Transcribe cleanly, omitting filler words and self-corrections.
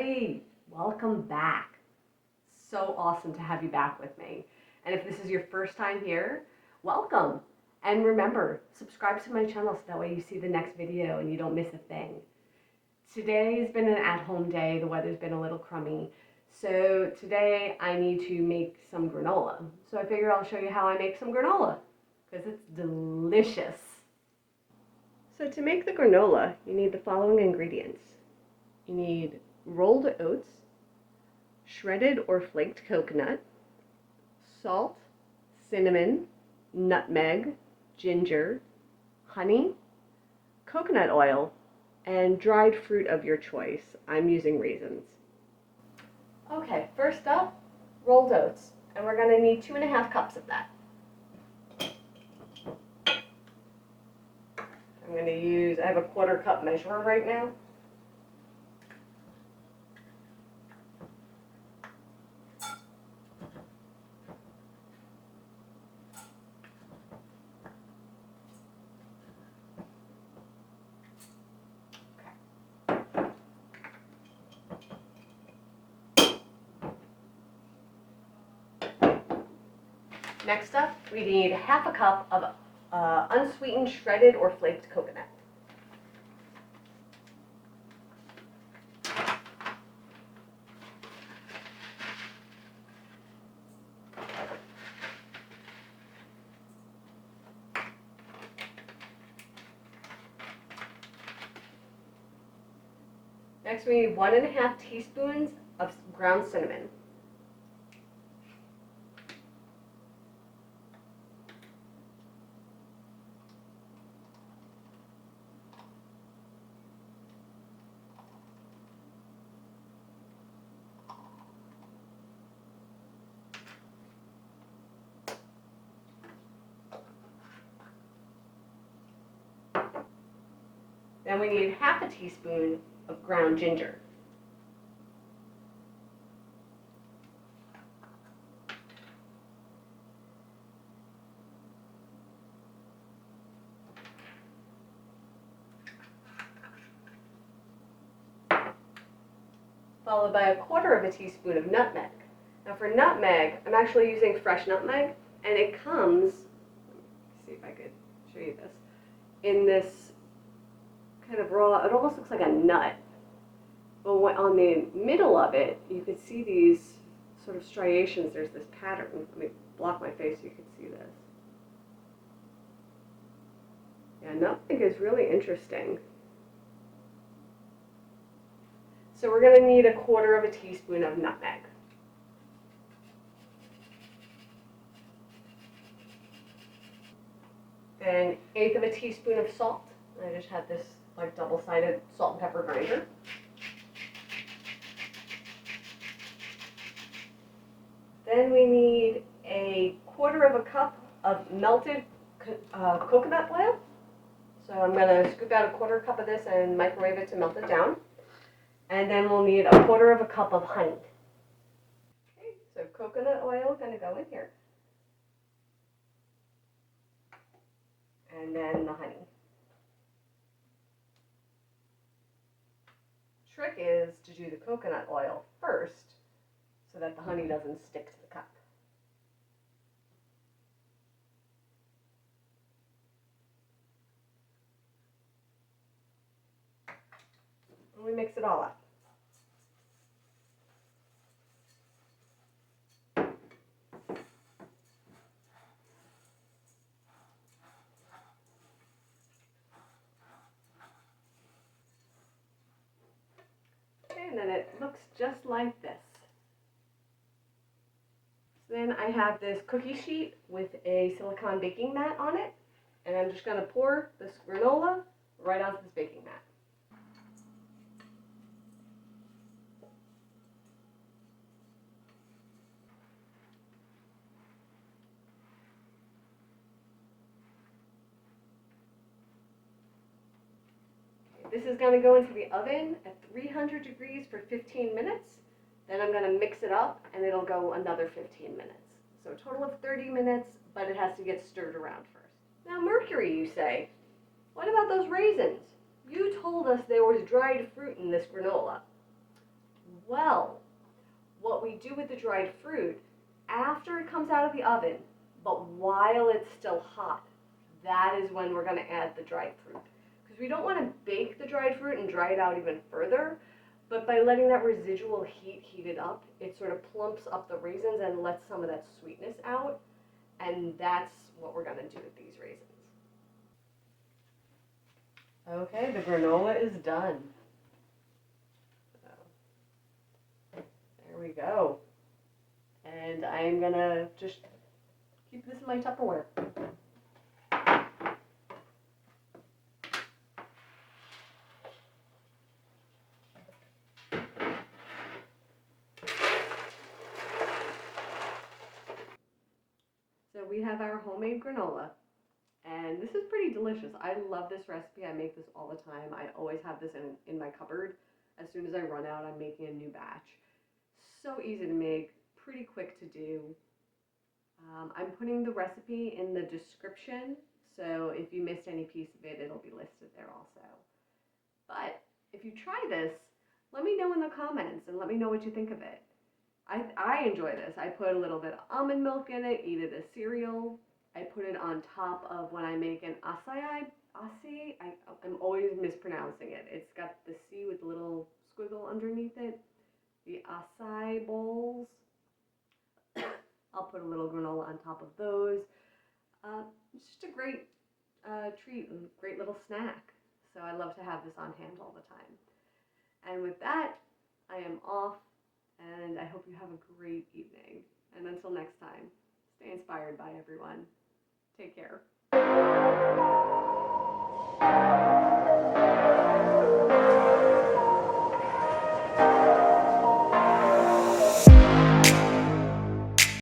everybody, welcome back. So awesome to have you back with me. And if this is your first time here, welcome. And remember, subscribe to my channel so that way you see the next video and you don't miss a thing. Today's been an at-home day. The weather's been a little crummy. So today I need to make some granola. So I figure I'll show you how I make some granola because it's delicious. So to make the granola, you need the following ingredients. You need rolled oats, shredded or flaked coconut, salt, cinnamon, nutmeg, ginger, honey, coconut oil, and dried fruit of your choice. I'm using raisins. Okay, first up, rolled oats, and we're going to need 2½ cups of that. I'm going to use, I have a 1/4 cup measurer right now. Next up, we need 1/2 cup of unsweetened shredded or flaked coconut. Next, we need 1½ teaspoons of ground cinnamon. Then we need 1/2 teaspoon of ground ginger. Followed by 1/4 teaspoon of nutmeg. Now for nutmeg, I'm actually using fresh nutmeg, and it comes, let me see if I could show you this, in this kind of raw, it almost looks like a nut. But on the middle of it, you could see these sort of striations. There's this pattern. Let me block my face so you can see this. Yeah, nutmeg is really interesting. So we're going to need 1/4 teaspoon of nutmeg. Then 1/8 teaspoon of salt. I just had this like double-sided salt and pepper grinder. Then we need 1/4 cup of melted coconut oil. So I'm going to scoop out 1/4 cup of this and microwave it to melt it down. And then we'll need 1/4 cup of honey. Okay, so coconut oil is going to go in here. And then the honey. Trick is to do the coconut oil first so that the honey doesn't stick to the cup. And we mix it all up. And then it looks just like this. So then I have this cookie sheet with a silicone baking mat on it, and I'm just going to pour this granola right onto this baking mat. This is going to go into the oven at 300 degrees for 15 minutes. Then I'm going to mix it up and it'll go another 15 minutes. So a total of 30 minutes, but it has to get stirred around first. Now mercury, you say. What about those raisins? You told us there was dried fruit in this granola. Well, what we do with the dried fruit, after it comes out of the oven, but while it's still hot, that is when we're going to add the dried fruit. Because we don't want to bake the dried fruit and dry it out even further, but by letting that residual heat it up, it sort of plumps up the raisins and lets some of that sweetness out. And that's what we're going to do with these raisins. Okay, the granola is done. So, there we go. And I'm going to just keep this in my Tupperware. So we have our homemade granola, and this is pretty delicious. I love this recipe. I make this all the time. I always have this in my cupboard. As soon as I run out, I'm making a new batch. So easy to make, pretty quick to do. I'm putting the recipe in the description, so if you missed any piece of it, it'll be listed there also. But if you try this, let me know in the comments and let me know what you think of it. I enjoy this. I put a little bit of almond milk in it, eat it as cereal. I put it on top of when I make an acai. I'm always mispronouncing it. It's got the C with the little squiggle underneath it. The acai bowls. I'll put a little granola on top of those. It's just a great treat and great little snack. So I love to have this on hand all the time. And with that, I am off, and I hope you have a great evening. And until next time, stay inspired by everyone. Take care.